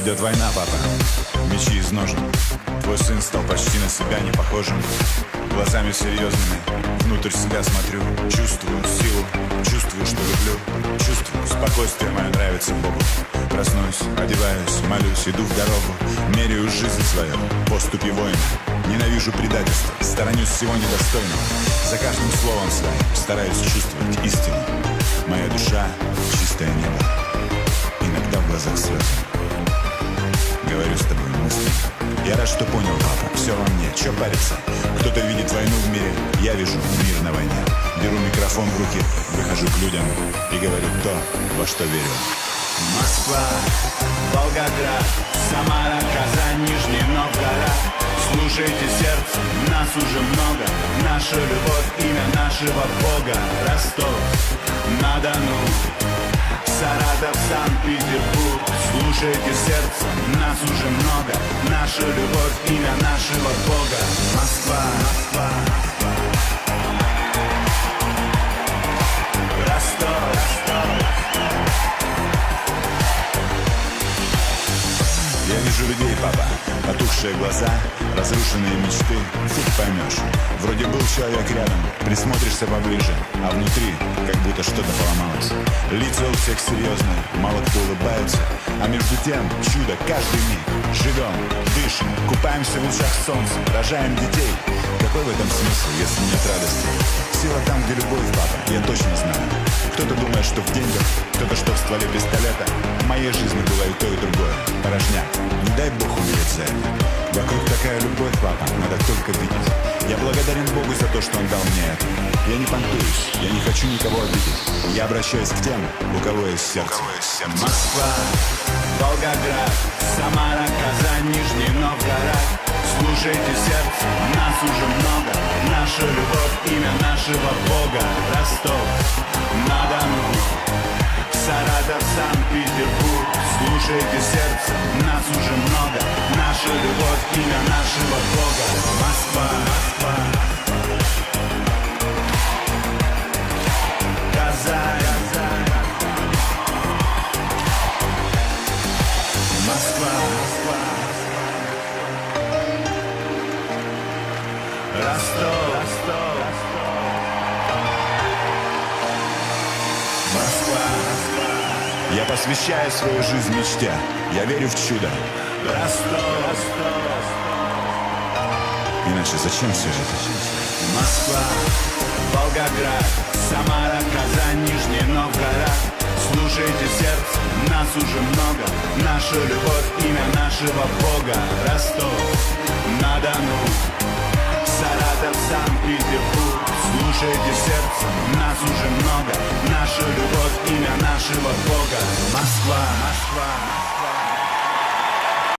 Идет война, папа, мечи из ножен. Твой сын стал почти на себя не похожим. Глазами серьезными внутрь себя смотрю. Чувствую силу, чувствую, что люблю. Чувствую, спокойствие мое нравится Богу. Проснусь, одеваюсь, молюсь, иду в дорогу. Меряю жизнь свою, поступи воина. Ненавижу предательство, сторонюсь всего недостойного. За каждым словом своим стараюсь чувствовать истину. Моя душа — чистое небо. Иногда в глазах слезы. Говорю с тобой мысленно. Я рад, что понял, папа, все во мне, че париться? Кто-то видит войну в мире, я вижу мир на войне. Беру микрофон в руки, выхожу к людям и говорю то, во что верю. Москва, Волгоград, Самара, Казань, Нижний Новгород. Слушайте сердце, нас уже много. Наша любовь, имя нашего Бога. Ростов-на-Дону, Саратов, Санкт-Петербург. Слушайте сердце, нас уже много. Наша любовь, имя нашего Бога. Москва, Ростов. Я вижу людей, папа, потухшие глаза, разрушенные мечты, фиг поймешь. Вроде был человек рядом, присмотришься поближе, а внутри как будто что-то поломалось. Лица у всех серьезные, мало кто улыбается, а между тем чудо каждый миг. Живем, дышим, купаемся в лучах солнца, рожаем детей. Какой в этом смысл, если нет радости? Сила там, где любовь, папа, я точно знаю. Кто-то думает, что в деньгах, кто-то, что в стволе пистолета. В моей жизни было и то, и другое. Порожняк, не дай Бог умереть за это. Вокруг такая любовь, папа, надо только видеть. Я благодарен Богу за то, что Он дал мне это. Я не понтуюсь, я не хочу никого обидеть. Я обращаюсь к тем, у кого есть сердце. Москва, Волгоград, Самара, Казань, Нижний Новгород. Слушайте сердце, нас уже много. Наша любовь, имя нашего Бога. Ростов-на-Дону, Саратов, Санкт-Петербург. Слушайте сердце, нас уже много. Наша любовь, имя нашего Бога. Москва, Казань, Москва, Ростов, Москва. Я посвящаю свою жизнь мечте. Я верю в чудо. Ростов, Иначе зачем все это? Москва, Волгоград, Самара, Казань, Нижний Новгород. Слушайте сердце, нас уже много. Наша любовь, имя нашего Бога. Ростов-на-Дону, Саратов, Санкт-Петербург. Слушайте сердце, нас уже много. Наша любовь, имя нашего Бога. Москва.